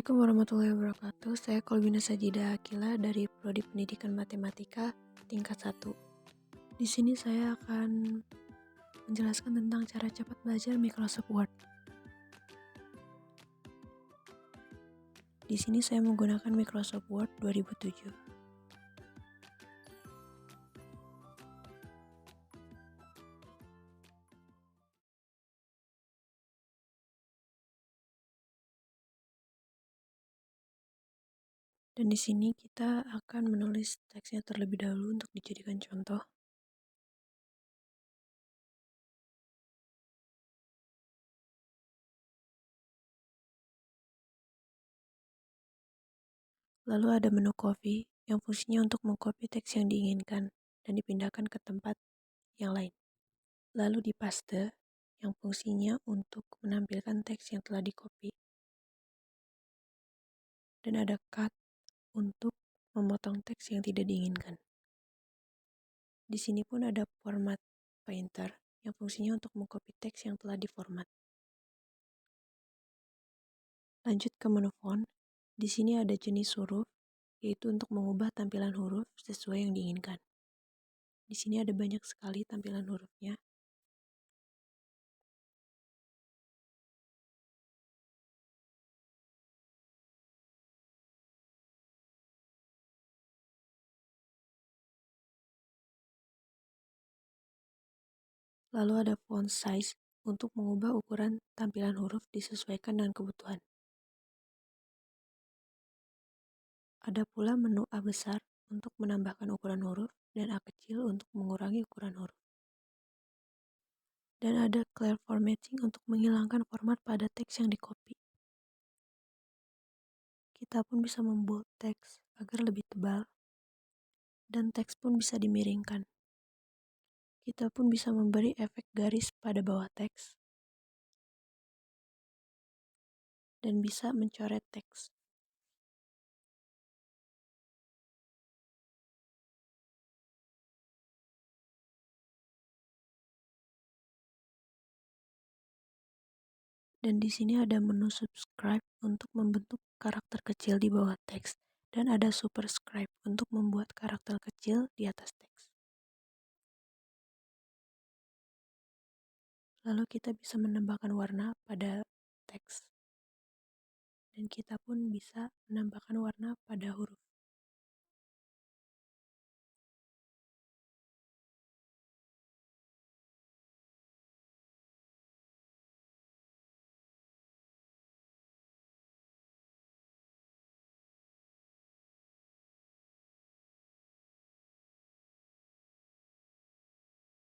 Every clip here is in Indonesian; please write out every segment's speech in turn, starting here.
Assalamualaikum warahmatullahi wabarakatuh. Saya Kolbina Sajidah Akila dari Prodi Pendidikan Matematika tingkat 1. Di sini saya akan menjelaskan tentang cara cepat belajar Microsoft Word. Di sini saya menggunakan Microsoft Word 2007. Dan di sini kita akan menulis teksnya terlebih dahulu untuk dijadikan contoh. Lalu ada menu copy yang fungsinya untuk mengcopy teks yang diinginkan dan dipindahkan ke tempat yang lain. Lalu di paste yang fungsinya untuk menampilkan teks yang telah di-copy. Dan ada cut untuk memotong teks yang tidak diinginkan. Di sini pun ada format painter yang fungsinya untuk mengcopy teks yang telah diformat. Lanjut ke menu font. Di sini ada jenis huruf, yaitu untuk mengubah tampilan huruf sesuai yang diinginkan. Di sini ada banyak sekali tampilan hurufnya. Lalu ada font size untuk mengubah ukuran tampilan huruf disesuaikan dengan kebutuhan. Ada pula menu A besar untuk menambahkan ukuran huruf dan A kecil untuk mengurangi ukuran huruf. Dan ada clear formatting untuk menghilangkan format pada teks yang di-copy. Kita pun bisa membold teks agar lebih tebal, dan teks pun bisa dimiringkan. Kita pun bisa memberi efek garis pada bawah teks, dan bisa mencoret teks. Dan di sini ada menu subscribe untuk membentuk karakter kecil di bawah teks, dan ada superscribe untuk membuat karakter kecil di atas teks. Lalu kita bisa menambahkan warna pada teks, dan kita pun bisa menambahkan warna pada huruf.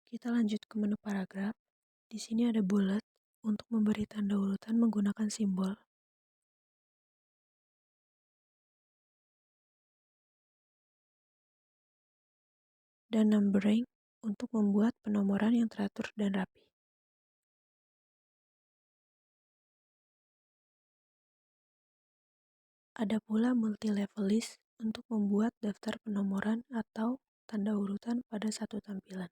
Kita lanjut ke menu paragraf. Di sini ada bullet untuk memberi tanda urutan menggunakan simbol. Dan numbering untuk membuat penomoran yang teratur dan rapi. Ada pula multi-level list untuk membuat daftar penomoran atau tanda urutan pada satu tampilan.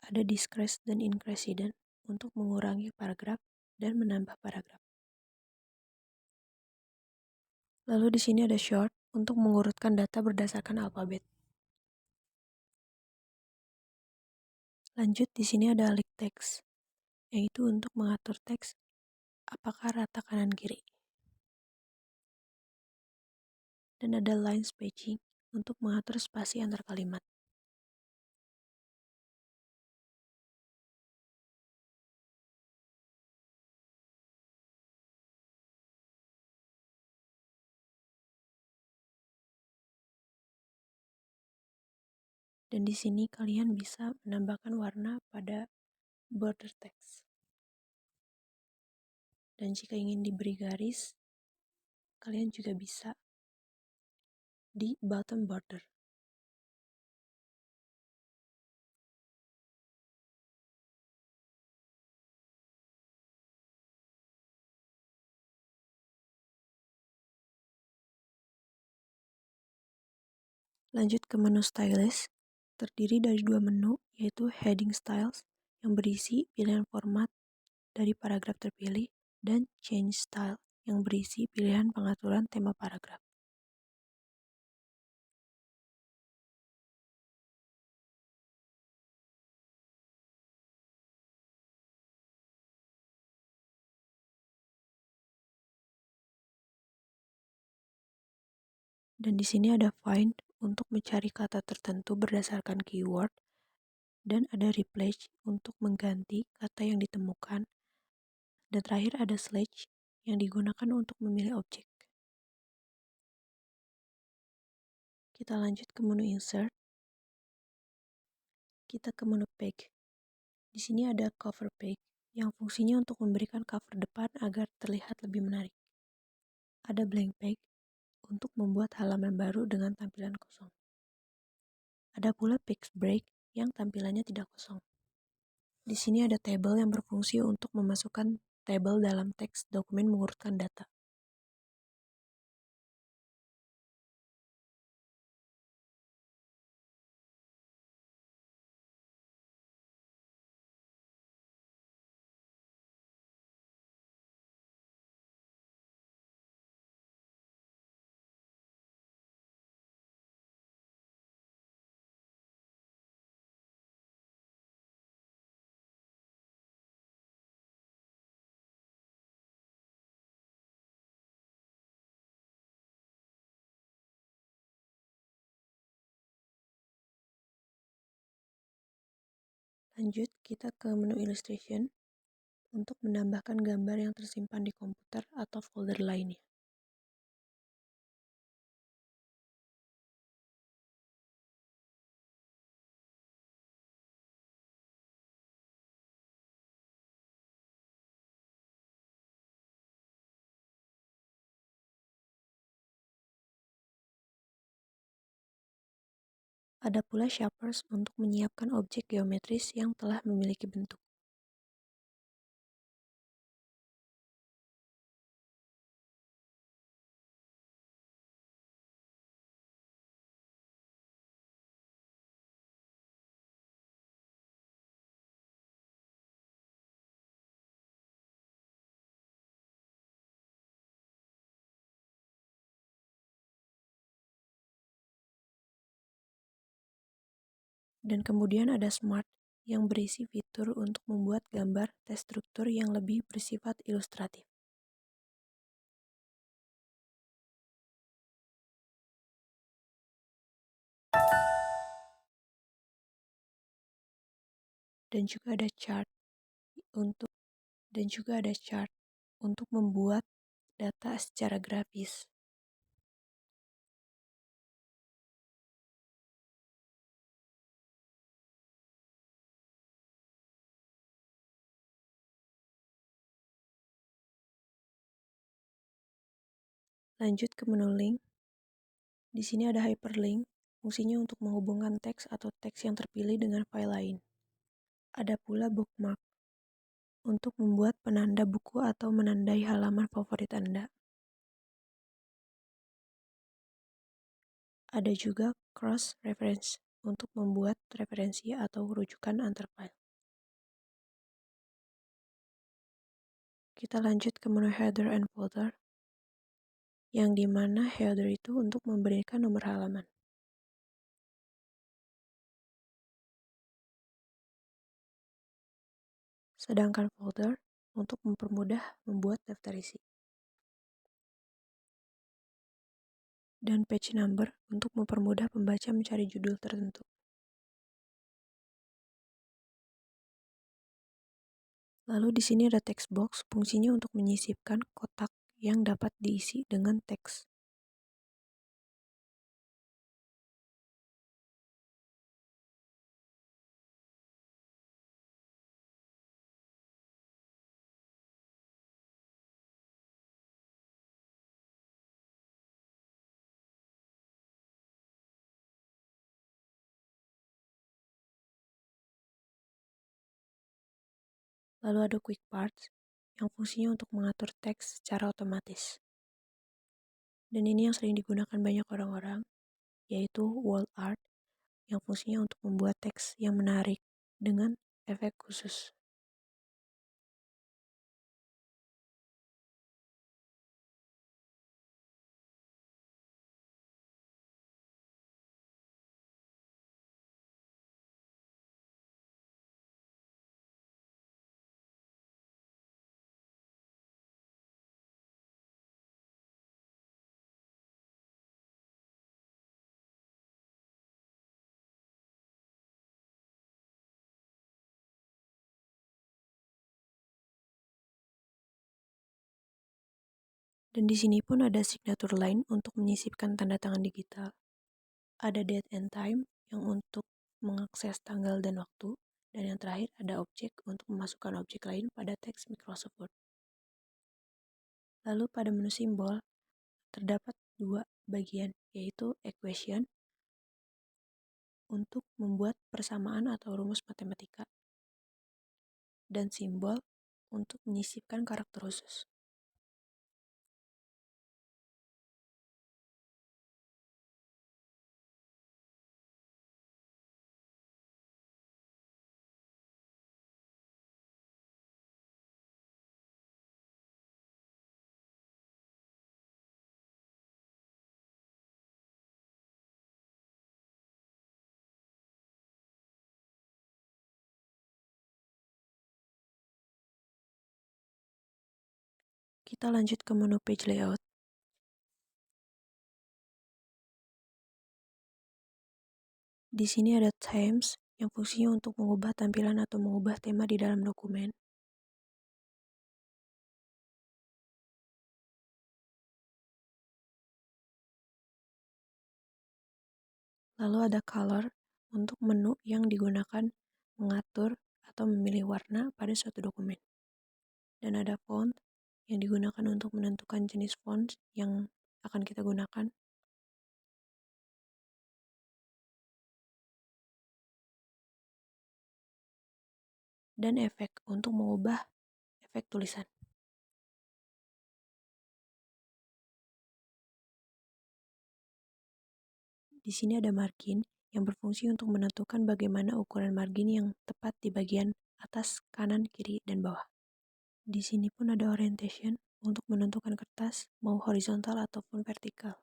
Ada decrease dan increase hidden untuk mengurangi paragraf dan menambah paragraf. Lalu di sini ada short untuk mengurutkan data berdasarkan alfabet. Lanjut, di sini ada alik teks, yaitu untuk mengatur teks apakah rata kanan kiri. Dan ada line spacing untuk mengatur spasi antar kalimat. Dan di sini kalian bisa menambahkan warna pada border text. Dan jika ingin diberi garis, kalian juga bisa di bottom border. Lanjut ke menu Stylus, terdiri dari dua menu, yaitu Heading Styles yang berisi pilihan format dari paragraf terpilih dan Change Style yang berisi pilihan pengaturan tema paragraf. Dan di sini ada Find untuk mencari kata tertentu berdasarkan keyword, dan ada Replace untuk mengganti kata yang ditemukan, dan terakhir ada Slash yang digunakan untuk memilih objek. Kita lanjut ke menu Insert. Kita ke menu Page. Di sini ada Cover Page yang fungsinya untuk memberikan cover depan agar terlihat lebih menarik. Ada Blank Page untuk membuat halaman baru dengan tampilan kosong. Ada pula Page Break yang tampilannya tidak kosong. Di sini ada tabel yang berfungsi untuk memasukkan tabel dalam teks dokumen mengurutkan data. Lanjut, kita ke menu Illustration untuk menambahkan gambar yang tersimpan di komputer atau folder lainnya. Ada pula Shapers untuk menyiapkan objek geometris yang telah memiliki bentuk. Dan kemudian ada Smart yang berisi fitur untuk membuat gambar teks struktur yang lebih bersifat ilustratif. Dan juga ada chart untuk membuat data secara grafis. Lanjut ke menu link. Di sini ada hyperlink, fungsinya untuk menghubungkan teks atau teks yang terpilih dengan file lain. Ada pula bookmark untuk membuat penanda buku atau menandai halaman favorit Anda. Ada juga cross reference untuk membuat referensi atau rujukan antar file. Kita lanjut ke menu header and footer, yang dimana header itu untuk memberikan nomor halaman. Sedangkan folder untuk mempermudah membuat daftar isi. Dan page number untuk mempermudah pembaca mencari judul tertentu. Lalu di sini ada text box, fungsinya untuk menyisipkan kotak yang dapat diisi dengan teks. Lalu ada quick parts yang fungsinya untuk mengatur teks secara otomatis. Dan ini yang sering digunakan banyak orang-orang yaitu wall art yang fungsinya untuk membuat teks yang menarik dengan efek khusus. Dan di sini pun ada signature line untuk menyisipkan tanda tangan digital. Ada date and time yang untuk mengakses tanggal dan waktu, dan yang terakhir ada objek untuk memasukkan objek lain pada teks Microsoft Word. Lalu pada menu simbol terdapat dua bagian, yaitu equation untuk membuat persamaan atau rumus matematika, dan simbol untuk menyisipkan karakter khusus. Kita lanjut ke menu page layout. Di sini ada themes yang fungsinya untuk mengubah tampilan atau mengubah tema di dalam dokumen. Lalu ada color untuk menu yang digunakan mengatur atau memilih warna pada suatu dokumen. Dan ada font yang digunakan untuk menentukan jenis font yang akan kita gunakan. Dan efek untuk mengubah efek tulisan. Di sini ada margin yang berfungsi untuk menentukan bagaimana ukuran margin yang tepat di bagian atas, kanan, kiri, dan bawah. Di sini pun ada orientation untuk menentukan kertas mau horizontal ataupun vertikal.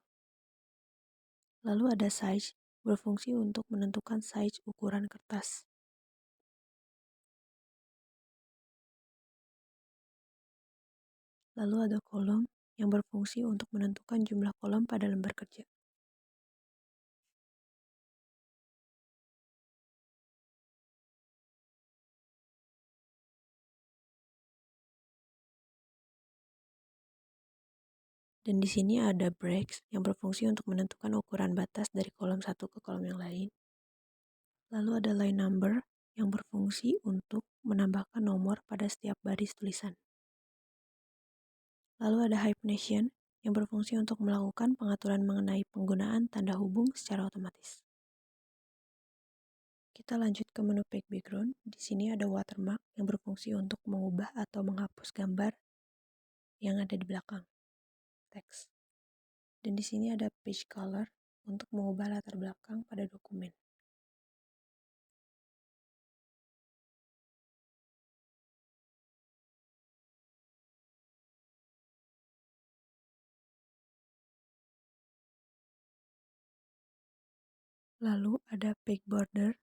Lalu ada size berfungsi untuk menentukan size ukuran kertas. Lalu ada kolom yang berfungsi untuk menentukan jumlah kolom pada lembar kerja. Dan di sini ada breaks yang berfungsi untuk menentukan ukuran batas dari kolom satu ke kolom yang lain. Lalu ada line number yang berfungsi untuk menambahkan nomor pada setiap baris tulisan. Lalu ada hyphenation yang berfungsi untuk melakukan pengaturan mengenai penggunaan tanda hubung secara otomatis. Kita lanjut ke menu page background. Di sini ada watermark yang berfungsi untuk mengubah atau menghapus gambar yang ada di belakang teks. Dan di sini ada page color untuk mengubah latar belakang pada dokumen. Lalu ada page border,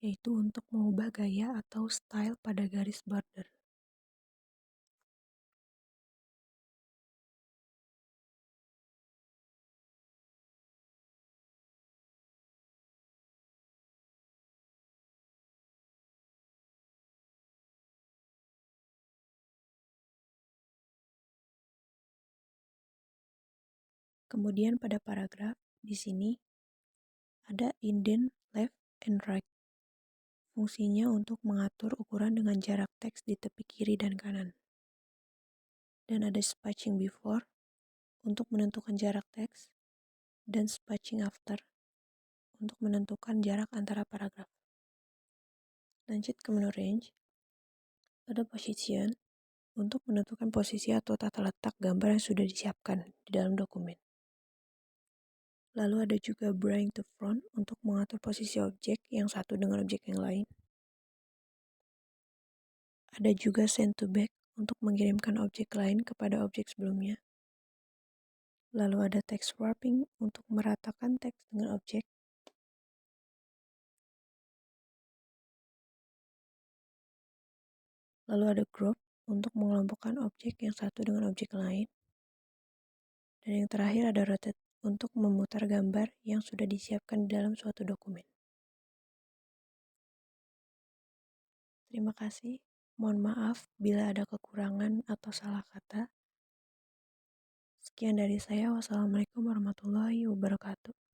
yaitu untuk mengubah gaya atau style pada garis border. Kemudian pada paragraf, di sini ada indent left and right. Fungsinya untuk mengatur ukuran dengan jarak teks di tepi kiri dan kanan. Dan ada spacing before untuk menentukan jarak teks, dan spacing after untuk menentukan jarak antara paragraf. Lanjut ke menu range, ada position untuk menentukan posisi atau tata letak gambar yang sudah disiapkan di dalam dokumen. Lalu ada juga bring to front untuk mengatur posisi objek yang satu dengan objek yang lain. Ada juga send to back untuk mengirimkan objek lain kepada objek sebelumnya. Lalu ada text wrapping untuk meratakan teks dengan objek. Lalu ada group untuk mengelompokkan objek yang satu dengan objek lain. Dan yang terakhir ada rotate untuk memutar gambar yang sudah disiapkan di dalam suatu dokumen. Terima kasih. Mohon maaf bila ada kekurangan atau salah kata. Sekian dari saya. Wassalamualaikum warahmatullahi wabarakatuh.